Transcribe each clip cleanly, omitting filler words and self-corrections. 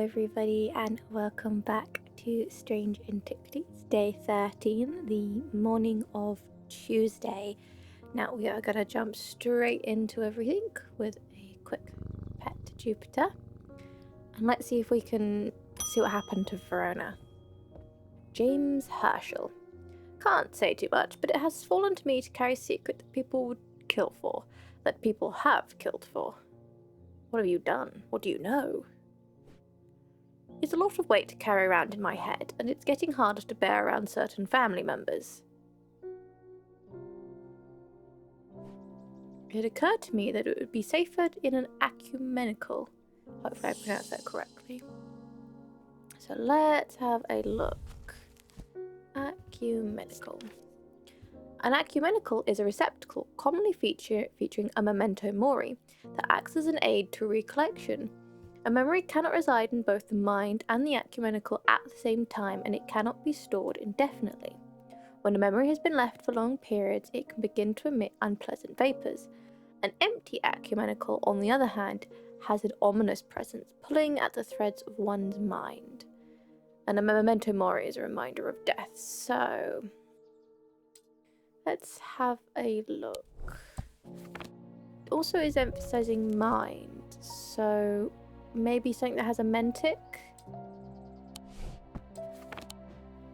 everybody, and welcome back to Strange Antiquities, day 13, the morning of Tuesday. Now we are going to jump straight into everything with a quick pet to Jupiter. And let's see if we can see what happened to Verona. James Herschel. Can't say too much, but it has fallen to me to carry a secret that people would kill for, that people have killed for. What have you done? What do you know? It's a lot of weight to carry around in my head, and it's getting harder to bear around certain family members. It occurred to me that it would be safer in an ecumenical. Hopefully I pronounced that correctly. So let's have a look. Ecumenical. An ecumenical is a receptacle commonly featuring a memento mori that acts as an aid to recollection. A memory cannot reside in both the mind and the ecumenical at the same time, and it cannot be stored indefinitely. When a memory has been left for long periods, it can begin to emit unpleasant vapours. An empty ecumenical, on the other hand, has an ominous presence, pulling at the threads of one's mind. And a memento mori is a reminder of death, so let's have a look. It also is emphasising mind, so maybe something that has a mentic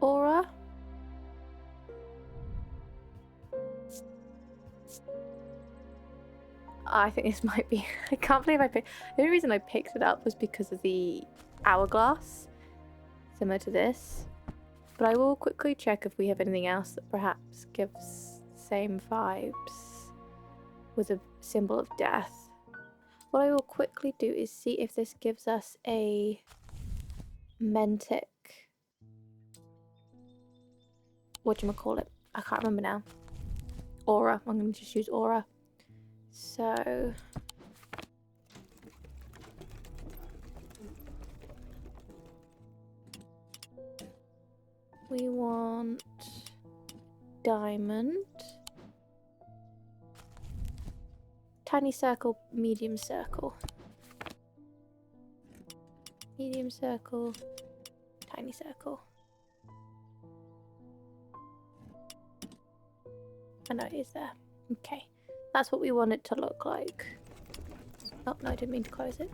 aura. I think this might be. I can't believe I picked. The only reason I picked it up was because of the hourglass, similar to this. But I will quickly check if we have anything else that perhaps gives the same vibes with a symbol of death. What I will quickly do is see if this gives us a mentic. Whatchamacallit? I can't remember now. Aura. I'm going to just use aura. So we want diamond. Tiny circle, medium circle. Medium circle, tiny circle. I know it is there. Okay. That's what we want it to look like. Oh, no, I didn't mean to close it.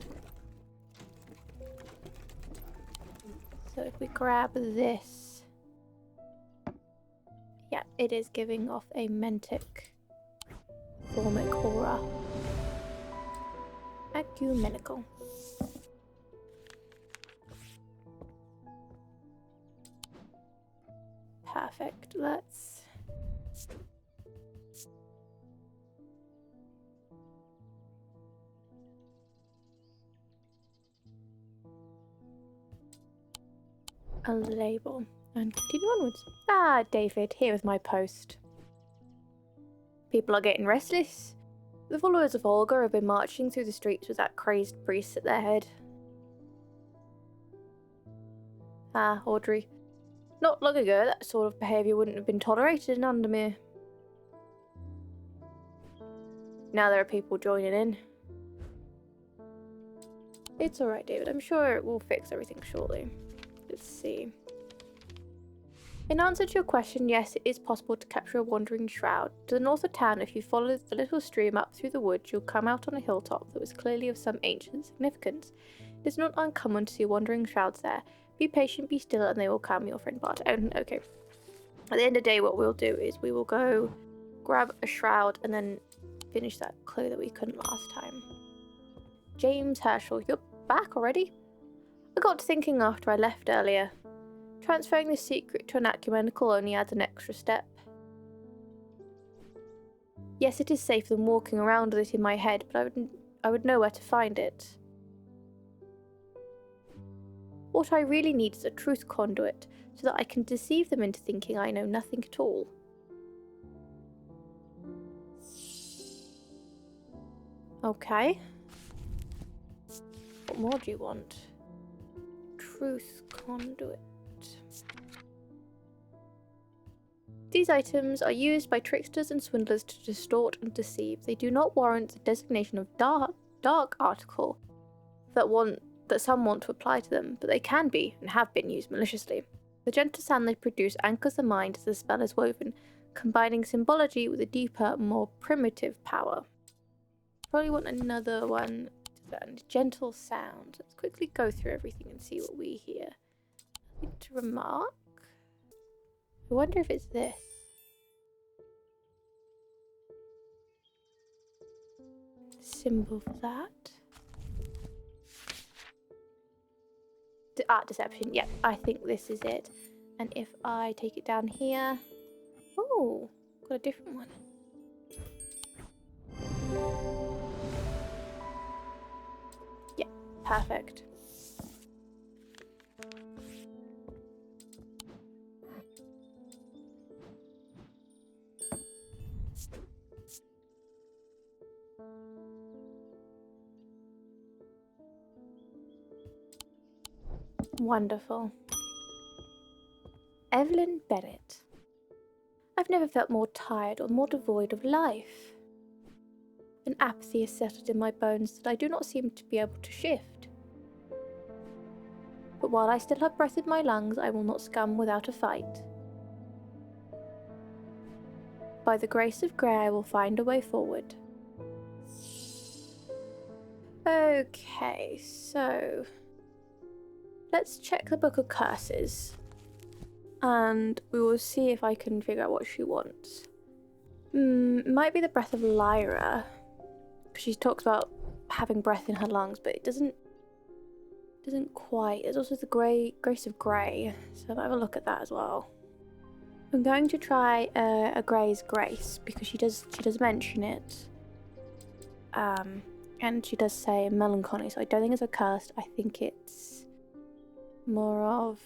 So if we grab this. Yeah, it is giving off a mentic formic aura. Ecumenical. Perfect. Let's a label and continue onwards. Ah, David, here with my post. People are getting restless. The followers of Olga have been marching through the streets with that crazed priest at their head. Ah, Audrey. Not long ago, that sort of behaviour wouldn't have been tolerated in Undermere. Now there are people joining in. It's alright, David. I'm sure we'll fix everything shortly. Let's see. In answer to your question, yes, it is possible to capture a wandering shroud. To the north of town, if you follow the little stream up through the woods, you'll come out on a hilltop that was clearly of some ancient significance. It is not uncommon to see wandering shrouds there. Be patient, be still, and they will calm your friend Bart. Okay. At the end of the day, what we'll do is we will go grab a shroud and then finish that clue that we couldn't last time. James Herschel, you're back already? I got to thinking after I left earlier. Transferring the secret to an ecumenical only adds an extra step. Yes, it is safer than walking around with it in my head, but I would know where to find it. What I really need is a truth conduit, so that I can deceive them into thinking I know nothing at all. Okay. What more do you want? Truth conduit. These items are used by tricksters and swindlers to distort and deceive. They do not warrant the designation of dark article that want that some want to apply to them, but they can be, and have been, used maliciously. The gentle sound they produce anchors the mind as the spell is woven, combining symbology with a deeper, more primitive power. Probably want another one. Gentle sound. Let's quickly go through everything and see what we hear. Nothing to remark. I wonder if it's this. Symbol for that. Deception. Yep, I think this is it. And if I take it down here... Oh, got a different one. Yeah, perfect. Wonderful. Evelyn Bennett. I've never felt more tired or more devoid of life. An apathy has settled in my bones that I do not seem to be able to shift. But while I still have breath in my lungs, I will not succumb without a fight. By the grace of Grey, I will find a way forward. Okay, so... let's check the Book of Curses. And we will see if I can figure out what she wants. It might be the breath of Lyra. She talks about having breath in her lungs, but it doesn't quite. There's also the grace of Grey, so I'll have a look at that as well. I'm going to try a Grey's grace because she does mention it. And she does say melancholy, so I don't think it's a curse. I think it's more of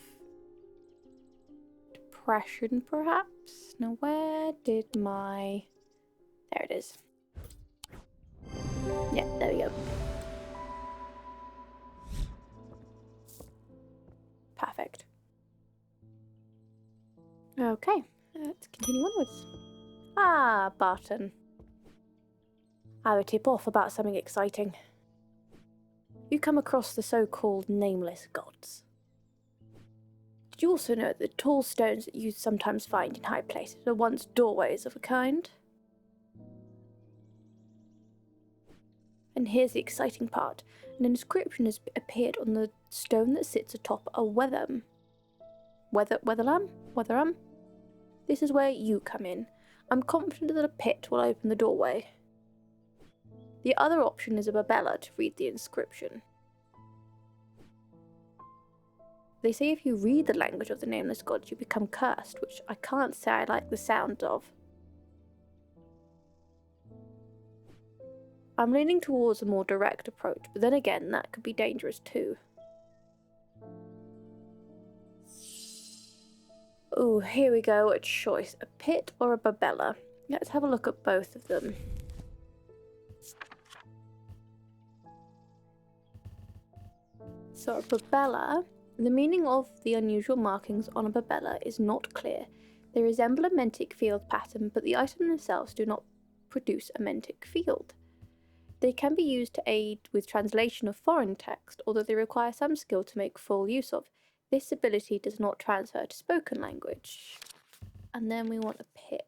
depression, perhaps. Now, where did my... there it is. Yeah, there we go. Perfect. Okay, let's continue onwards. Ah, Barton. I would tip off about something exciting. You come across the so-called nameless gods. Did you also know that the tall stones that you sometimes find in high places were once doorways of a kind? And here's the exciting part. An inscription has appeared on the stone that sits atop a weatherlam. Weatherlam? This is where you come in. I'm confident that a pit will open the doorway. The other option is a babella to read the inscription. They say if you read the language of the nameless gods, you become cursed, which I can't say I like the sound of. I'm leaning towards a more direct approach, but then again, that could be dangerous too. Oh, here we go, a choice. A pit or a babella. Let's have a look at both of them. So a babella, the meaning of the unusual markings on a babella is not clear. They resemble a mentic field pattern, but the items themselves do not produce a mentic field. They can be used to aid with translation of foreign text, although they require some skill to make full use of. This ability does not transfer to spoken language. And then we want a pit.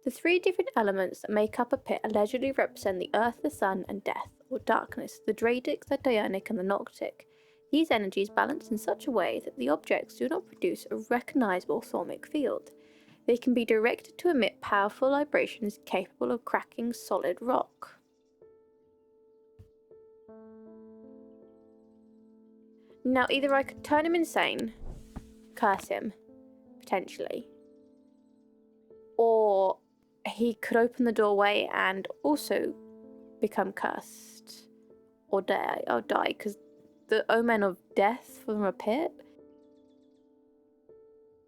The three different elements that make up a pit allegedly represent the earth, the sun, and death, or darkness, the Dradic, the Diurnic, and the Noctic. These energies balance in such a way that the objects do not produce a recognizable thaumic field. They can be directed to emit powerful vibrations capable of cracking solid rock. Now, either I could turn him insane, curse him, potentially, or he could open the doorway and also become cursed, or die, because the omen of death from a pit?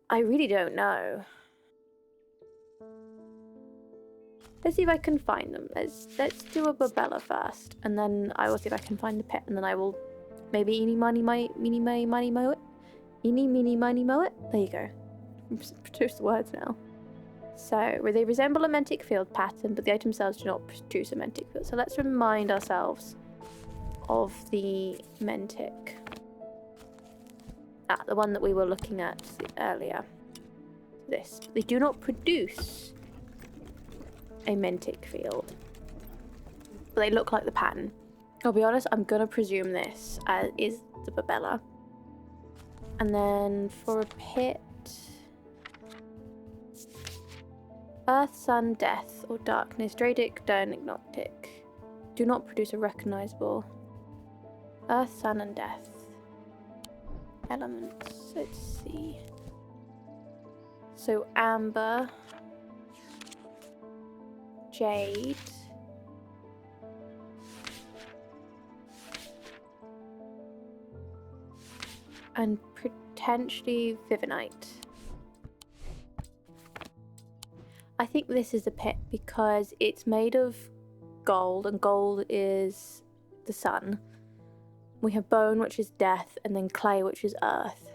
I really don't know. Let's see if I can find them. Let's do a babella first, and then I will see if I can find the pit, and then I will maybe eeny, miny, miny, moe it. Eeny, meeny, miny, moe it. There you go. Produce the words now. So, they resemble a mantic field pattern, but the items themselves do not produce a mantic field. So let's remind ourselves of the mantic. Ah, the one that we were looking at earlier. This. They do not produce a mantic field, but they look like the pattern. I'll be honest, I'm gonna presume this is the Babella. And then for a pit, Earth, Sun, Death, or Darkness, Dradic, Diagnostic. Do not produce a recognizable Earth, Sun, and Death elements. Let's see. So Amber, Jade, and potentially Vivinite. I think this is the pit because it's made of gold, and gold is the sun. We have bone, which is death, and then clay, which is earth.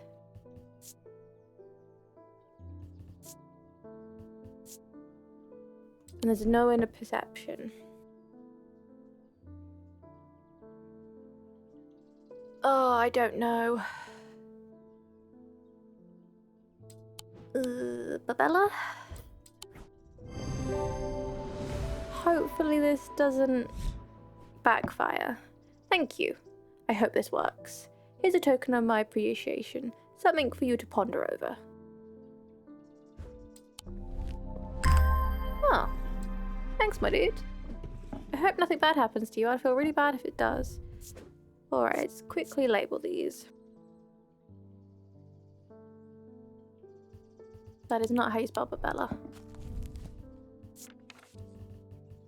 And there's no inner perception. Oh, I don't know. Babella? Hopefully this doesn't backfire. Thank you. I hope this works. Here's a token of my appreciation. Something for you to ponder over. Oh. Thanks, my dude. I hope nothing bad happens to you. I'd feel really bad if it does. Alright, let's quickly label these. That is not how you spell Babella.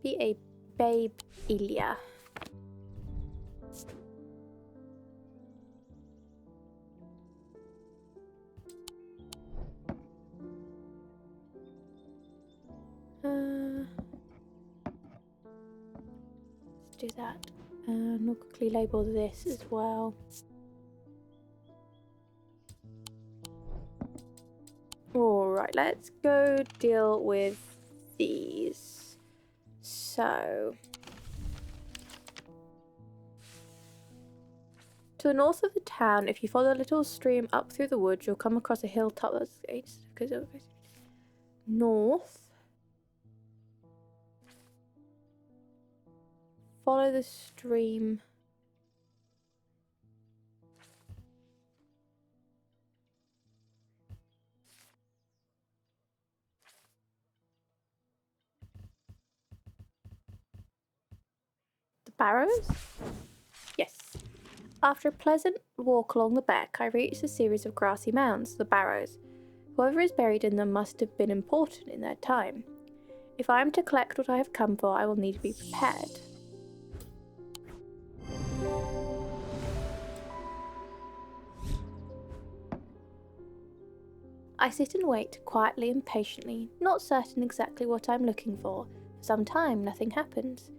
Be a babe Ilia. Let's do that. And we'll quickly label this as well. Alright, let's go deal with these. So, to the north of the town, if you follow a little stream up through the woods, you'll come across a hilltop that's north. Follow the stream. The barrows? Yes. After a pleasant walk along the beck, I reached a series of grassy mounds, the barrows. Whoever is buried in them must have been important in their time. If I am to collect what I have come for, I will need to be prepared. I sit and wait quietly and patiently, not certain exactly what I am looking for. For some time, nothing happens.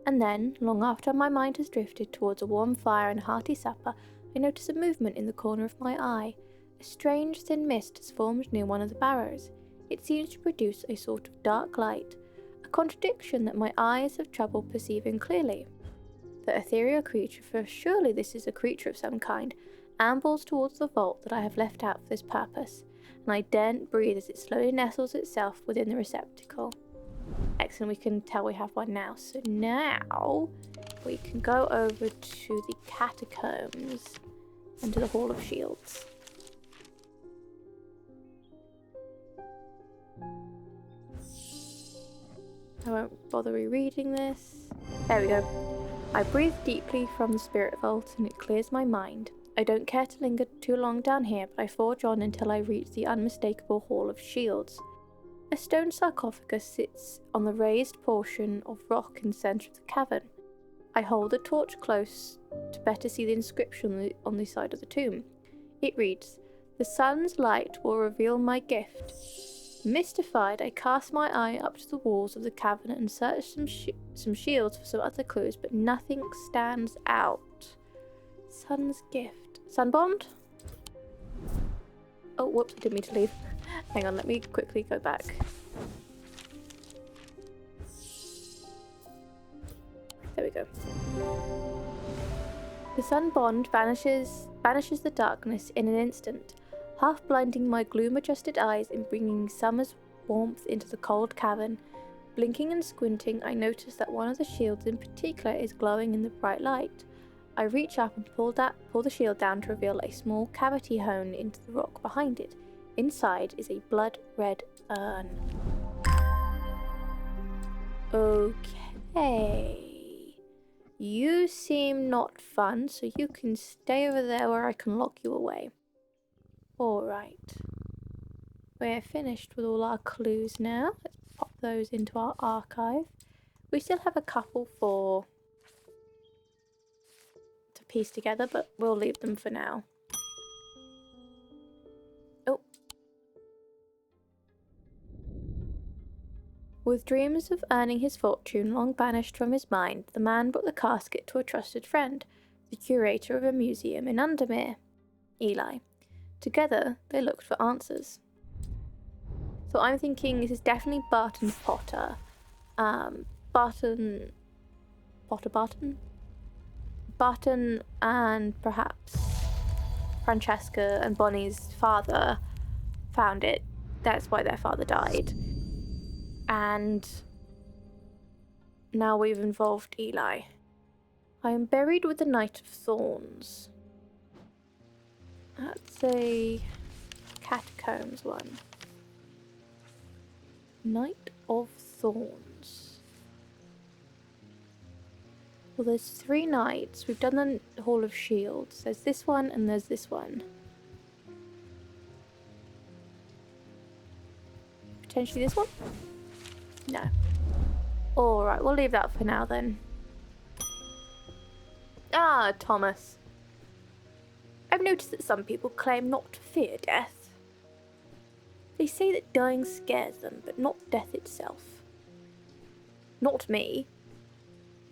And then, long after my mind has drifted towards a warm fire and a hearty supper, I notice a movement in the corner of my eye. A strange thin mist has formed near one of the barrows. It seems to produce a sort of dark light, a contradiction that my eyes have trouble perceiving clearly. The ethereal creature, for surely this is a creature of some kind, ambles towards the vault that I have left out for this purpose, and I daren't breathe as it slowly nestles itself within the receptacle. Excellent, we can tell we have one now. So now we can go over to the catacombs and to the Hall of Shields. I won't bother rereading this. There we go. I breathe deeply from the spirit vault and it clears my mind. I don't care to linger too long down here, but I forge on until I reach the unmistakable Hall of Shields. A stone sarcophagus sits on the raised portion of rock in the centre of the cavern. I hold the torch close to better see the inscription on the side of the tomb. It reads, "The sun's light will reveal my gift." Mystified, I cast my eye up to the walls of the cavern and search some shields for some other clues, but nothing stands out. Sun's gift. Sunbond? Oh, whoops, I didn't mean to leave. Hang on, let me quickly go back. we go. The sun bond banishes the darkness in an instant, half blinding my gloom-adjusted eyes and bringing summer's warmth into the cold cavern. Blinking and squinting, I notice that one of the shields in particular is glowing in the bright light. I reach up and pull the shield down to reveal a small cavity hewn into the rock behind it. Inside is a blood-red urn. Okay. You seem not fun, so you can stay over there where I can lock you away. Alright. We're finished with all our clues now. Let's pop those into our archive. We still have a couple to piece together, but we'll leave them for now. Oh. With dreams of earning his fortune long banished from his mind, the man brought the casket to a trusted friend, the curator of a museum in Undermere, Eli. Together, they looked for answers. So I'm thinking this is definitely Barton Potter. Barton and perhaps Francesca and Bonnie's father found it. That's why their father died. And now we've involved Eli. I am buried with the Knight of Thorns. That's a catacombs one. Knight of Thorns. Well, there's 3 knights. We've done the Hall of Shields. There's this one and there's this one. Potentially this one? No. Alright, we'll leave that for now then. Ah, Thomas. I've noticed that some people claim not to fear death. They say that dying scares them, but not death itself. Not me.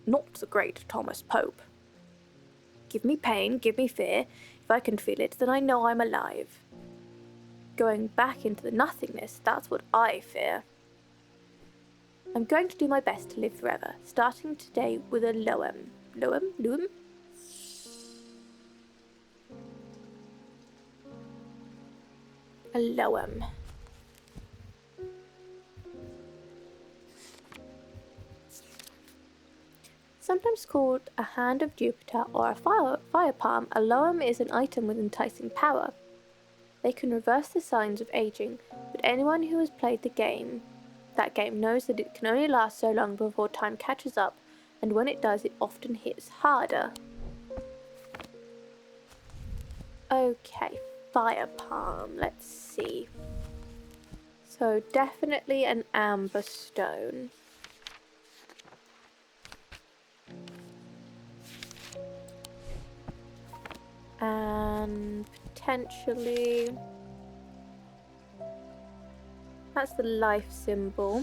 Not the great Thomas Pope. Give me pain, give me fear. If I can feel it, then I know I'm alive. Going back into the nothingness, that's what I fear. I'm going to do my best to live forever, starting today with a Loam. Loam? A Loam. Sometimes called a hand of Jupiter or a fire palm, a Loam is an item with enticing power. They can reverse the signs of aging, but anyone who has played that game knows that it can only last so long before time catches up, and when it does, it often hits harder. Okay, fire palm, let's see. So definitely an amber stone. And potentially that's the life symbol.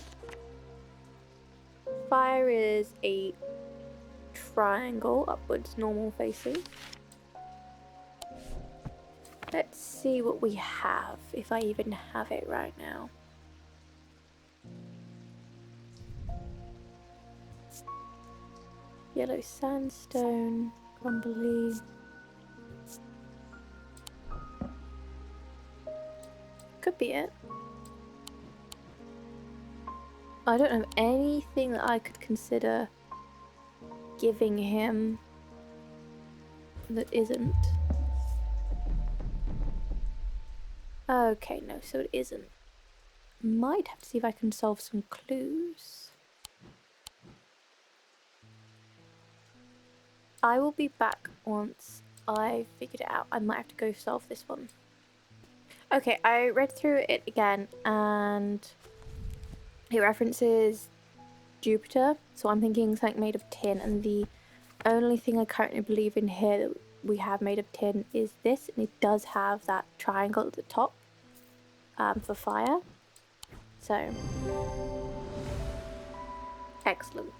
Fire is a triangle, upwards, normal facing. Let's see what we have, if I even have it right now. Yellow sandstone, crumbly. Could be it. I don't have anything that I could consider giving him that isn't. Okay, no, so it isn't. Might have to see if I can solve some clues. I will be back once I figured it out. I might have to go solve this one. Okay, I read through it again and it references Jupiter, so I'm thinking something made of tin, and the only thing I currently believe in here that we have made of tin is this, and it does have that triangle at the top for fire. So, excellent.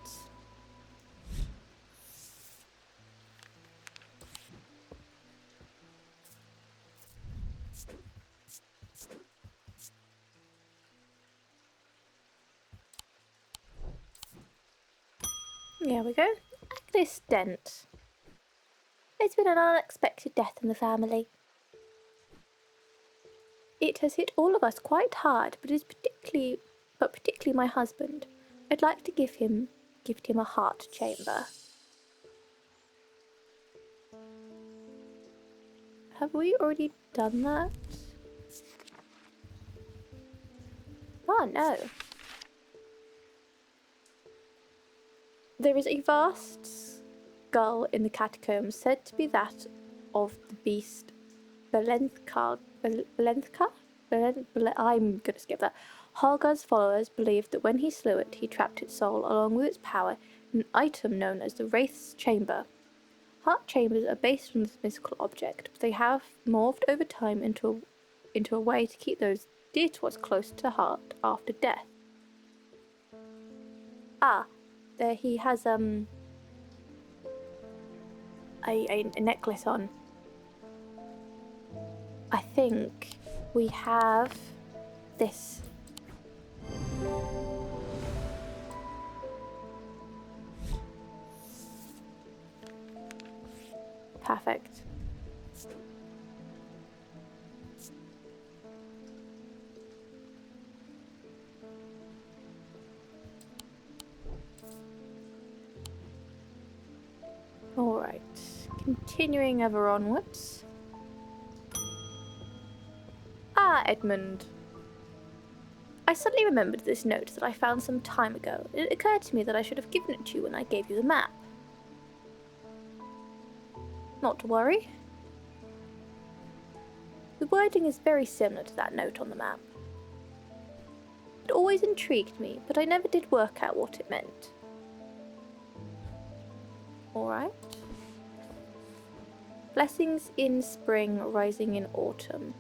There we go. This dent. It's been an unexpected death in the family. It has hit all of us quite hard, but particularly my husband. I'd like to gift him a heart chamber. Have we already done that? Oh no. There is a vast skull in the catacombs said to be that of the beast Belenthka? I'm gonna skip that. Holgar's followers believed that when he slew it, he trapped its soul along with its power in an item known as the Wraith's Chamber. Heart chambers are based on this mystical object, but they have morphed over time into a way to keep those dear to us close to heart after death. Ah, there he has a necklace on. I think we have this. Perfect. Alright, continuing ever onwards. Ah, Edmund. I suddenly remembered this note that I found some time ago. It occurred to me that I should have given it to you when I gave you the map. Not to worry. The wording is very similar to that note on the map. It always intrigued me, but I never did work out what it meant. Alright. Blessings in spring, rising in autumn.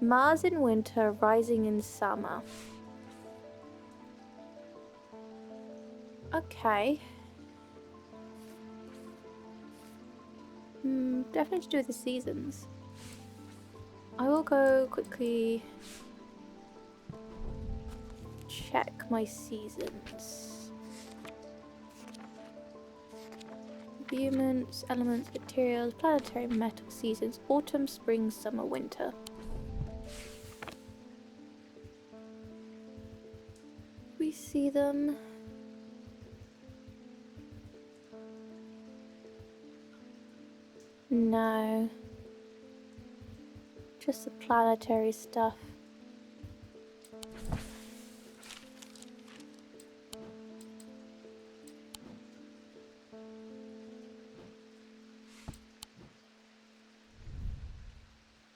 Mars in winter, rising in summer. Okay. Definitely to do with the seasons. I will go quickly check my seasons. Humans, elements, materials, planetary metal seasons, autumn, spring, summer, winter. We see them. No. Just the planetary stuff.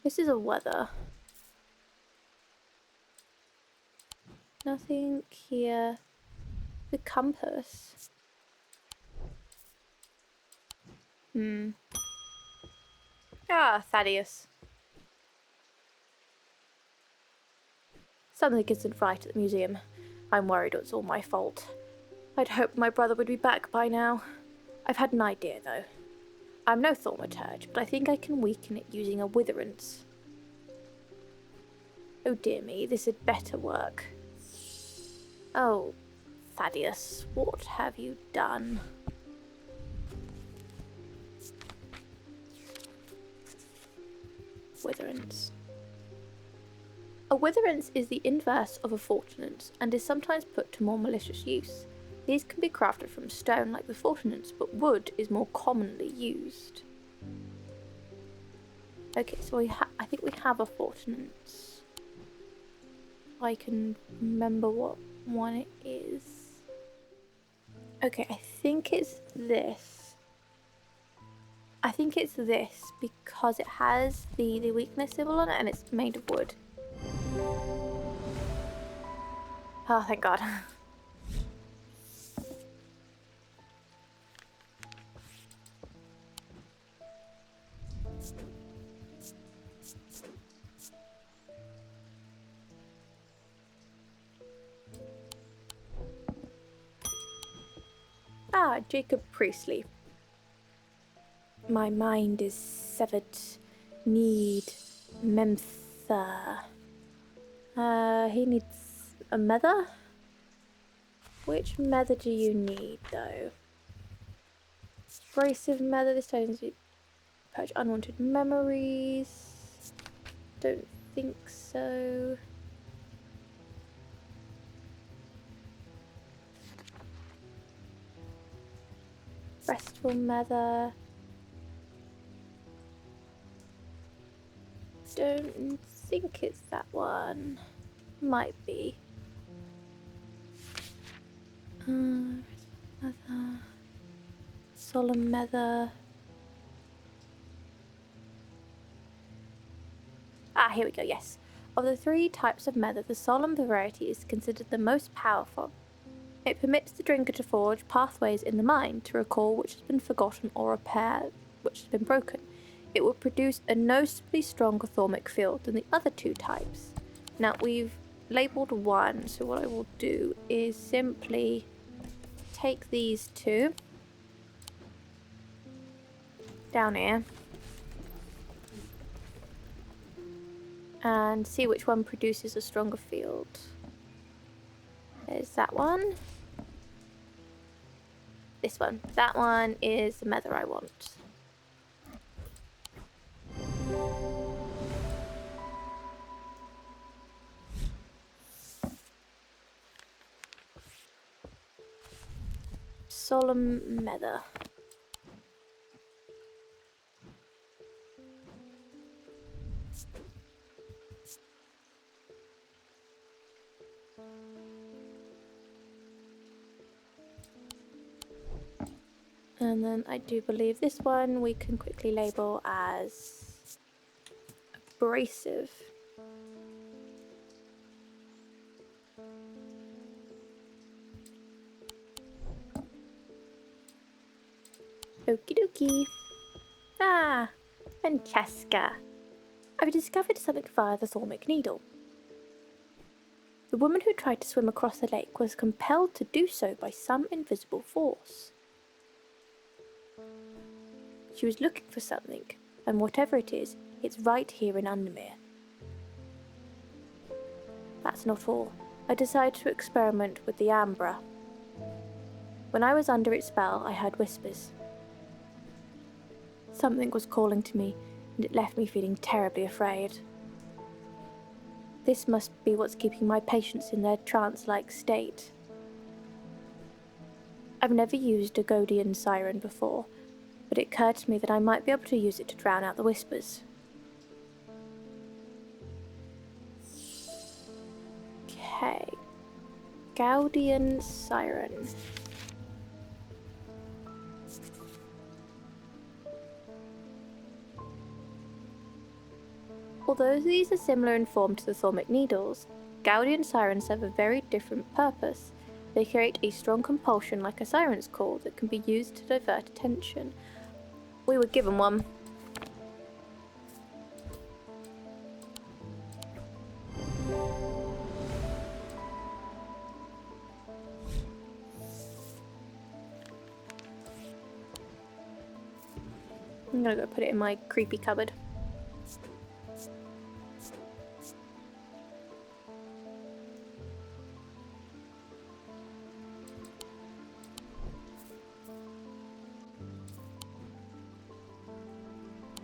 This is a weather. Nothing here. The compass. Ah, Thaddeus. Something isn't right at the museum. I'm worried it's all my fault. I'd hoped my brother would be back by now. I've had an idea, though. I'm no thaumaturge, but I think I can weaken it using a witherance. Oh dear me, this had better work. Oh, Thaddeus, what have you done? Witherance. A witherance is the inverse of a fortunance and is sometimes put to more malicious use. These can be crafted from stone like the fortunance, but wood is more commonly used. Okay, so I think we have a fortunance. I can remember what one it is. Okay, I think it's this. I think it's this because it has the weakness symbol on it and it's made of wood. Oh, thank God. Ah, Jacob Priestley. My mind is severed. Need Memtha. He needs a mother? Which method do you need, though? Abrasive method. This turns to purge unwanted memories. Don't think so. Restful method. Don't think it's that one. Might be. Mother. Solemn mother. Ah, here we go, yes. Of the 3 types of mother, the solemn variety is considered the most powerful. It permits the drinker to forge pathways in the mind to recall which has been forgotten or repair which has been broken. It will produce a noticeably stronger thaumic field than the other 2 types. Now, we've labelled 1, so what I will do is simply take these 2 down here and see which one produces a stronger field. There's that one. This one. That one is the mother I want. Solemn mother. And then I do believe this one we can quickly label as abrasive. Okie dokie. Ah, Francesca. I've discovered something via the thaumic needle. The woman who tried to swim across the lake was compelled to do so by some invisible force. She was looking for something, and whatever it is, it's right here in Undermere. That's not all. I decided to experiment with the Ambra. When I was under its spell, I heard whispers. Something was calling to me, and it left me feeling terribly afraid. This must be what's keeping my patients in their trance-like state. I've never used a Godian siren before, but it occurred to me that I might be able to use it to drown out the whispers. Okay. Gaudian siren. Although these are similar in form to the thaumic needles, Gaudian sirens serve a very different purpose. They create a strong compulsion like a siren's call that can be used to divert attention. We were given one. I'm gonna go put it in my creepy cupboard.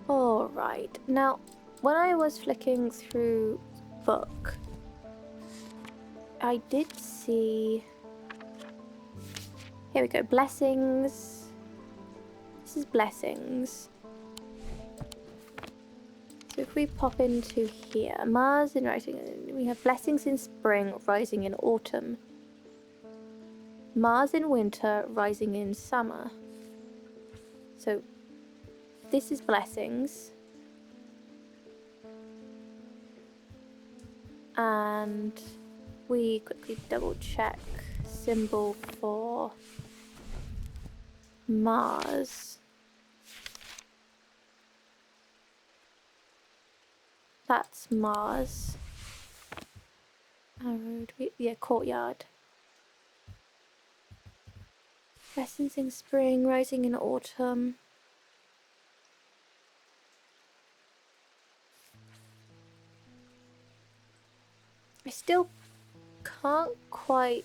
Alright, now when I was flicking through the book, I did see... Here we go, blessings. This is blessings. So if we pop into here, Mars in writing, we have blessings in spring, rising in autumn. Mars in winter, rising in summer. So this is blessings. And we quickly double check symbol for Mars. That's Mars. Yeah, courtyard. Blessings in spring, rising in autumn. I still can't quite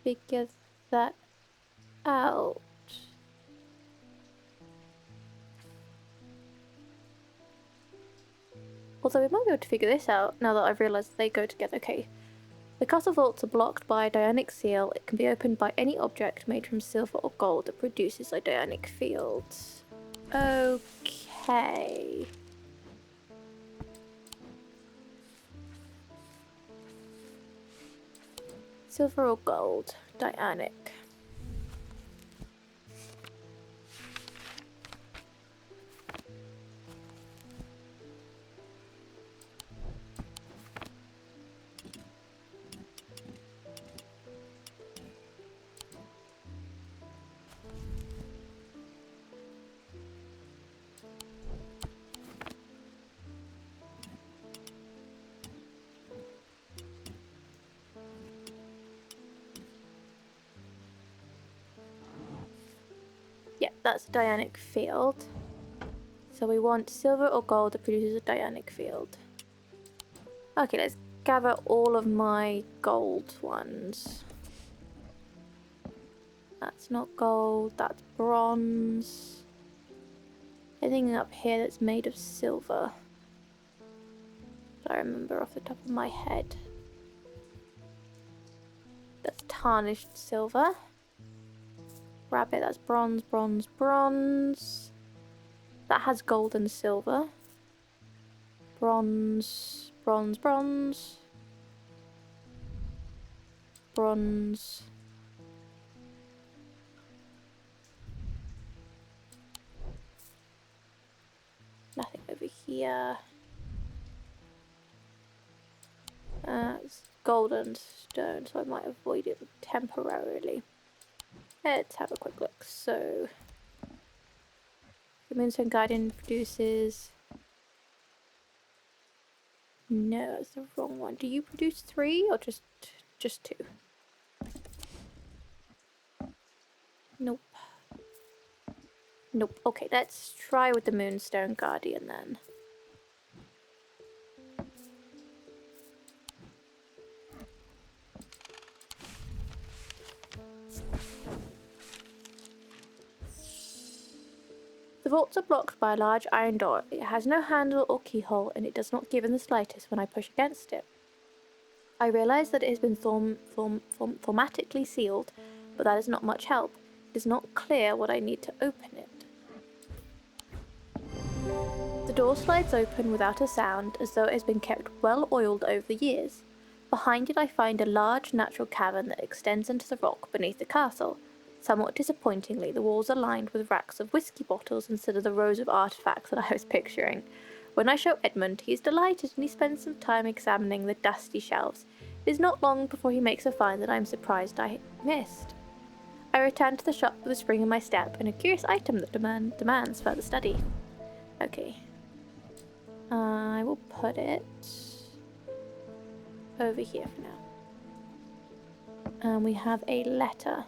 figure that out. Although we might be able to figure this out now that I've realised they go together. Okay. The castle vaults are blocked by a dionic seal. It can be opened by any object made from silver or gold that produces a dionic field. Okay. Silver or gold, dionic. Yeah, that's a dionic field. So we want silver or gold that produces a dionic field. Okay, let's gather all of my gold ones. That's not gold, that's bronze. Anything up here that's made of silver that I remember off the top of my head. That's tarnished silver. Rabbit, that's bronze, bronze, bronze. That has gold and silver. Bronze, bronze, bronze. Bronze. Nothing over here. It's golden stone, so I might avoid it temporarily. Let's have a quick look. So, the Moonstone Guardian produces... No, that's the wrong one. Do you produce 3 or just 2? Nope. Nope. Okay, let's try with the Moonstone Guardian then. The vaults are blocked by a large iron door. It has no handle or keyhole, and it does not give in the slightest when I push against it. I realise that it has been thaumatically sealed, but that is not much help. It is not clear what I need to open it. The door slides open without a sound, as though it has been kept well oiled over the years. Behind it I find a large natural cavern that extends into the rock beneath the castle. Somewhat disappointingly, the walls are lined with racks of whiskey bottles instead of the rows of artifacts that I was picturing. When I show Edmund, he is delighted and he spends some time examining the dusty shelves. It is not long before he makes a find that I am surprised I missed. I return to the shop with a spring in my step and a curious item that demands further study. Okay. I will put it over here for now. And we have a letter.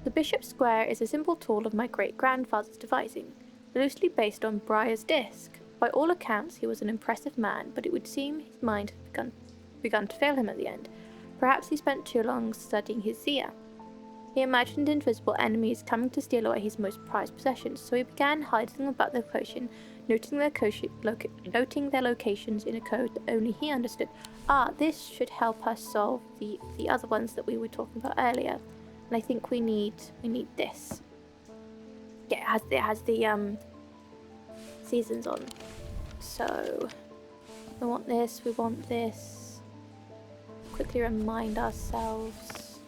The Bishop's Square is a simple tool of my great-grandfather's devising, loosely based on Briar's disc. By all accounts, he was an impressive man, but it would seem his mind had begun to fail him at the end. Perhaps he spent too long studying his Zia. He imagined invisible enemies coming to steal away his most prized possessions, so he began hiding them about the potion, noting their locations in a code that only he understood. Ah, this should help us solve the other ones that we were talking about earlier. And I think we need this. Yeah, it has the seasons on. So we want this, we want this. Quickly remind ourselves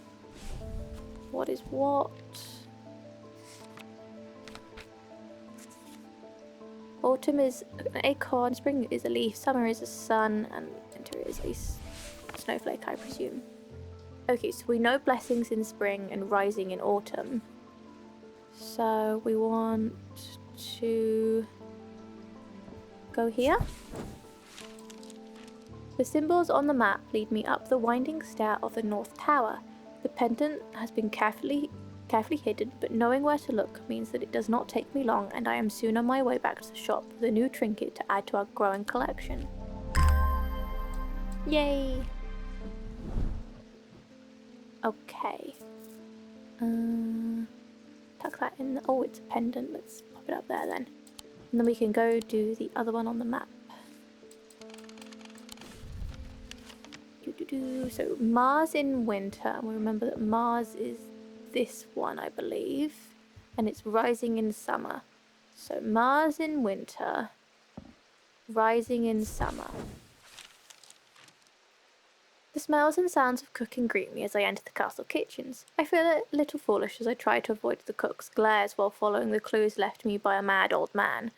what is what. Autumn is an acorn, spring is a leaf, summer is a sun, and winter is a snowflake, I presume. Okay, so we know blessings in spring and rising in autumn. So we want to go here. The symbols on the map lead me up the winding stair of the North Tower. The pendant has been carefully hidden, but knowing where to look means that it does not take me long, and I am soon on my way back to the shop with a new trinket to add to our growing collection. Yay! Okay. Tuck that in. Oh, it's a pendant. Let's pop it up there then. And then we can go do the other one on the map. So Mars in winter, and we remember that Mars is this one, I believe, and it's rising in summer. So Mars in winter, rising in summer. The smells and sounds of cooking greet me as I enter the castle kitchens. I feel a little foolish as I try to avoid the cook's glares while following the clues left me by a mad old man.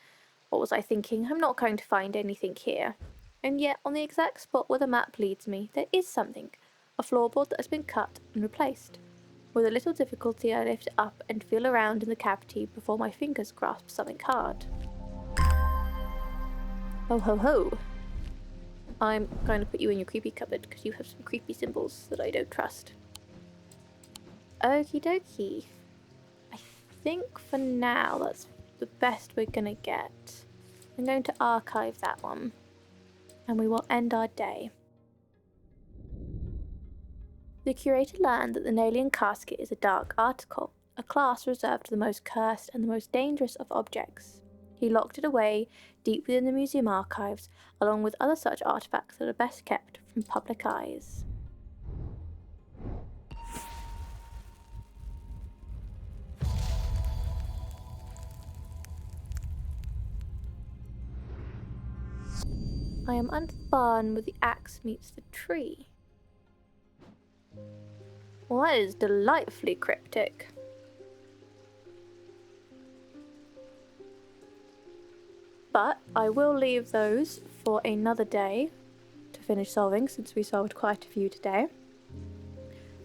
What was I thinking? I'm not going to find anything here. And yet, on the exact spot where the map leads me, there is something. A floorboard that has been cut and replaced. With a little difficulty, I lift it up and feel around in the cavity before my fingers grasp something hard. Ho ho ho! I'm going to put you in your creepy cupboard because you have some creepy symbols that I don't trust. Okie dokie. I think for now that's the best we're gonna get. I'm going to archive that one. And we will end our day. The curator learned that the Nalian casket is a dark article, a class reserved to the most cursed and the most dangerous of objects. He locked it away deep within the museum archives, along with other such artifacts that are best kept from public eyes. I am under the barn where the axe meets the tree. Well, that is delightfully cryptic. But I will leave those for another day to finish solving, since we solved quite a few today.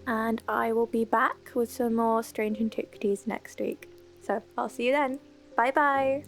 And I will be back with some more Strange Antiquities next week. So I'll see you then. Bye bye!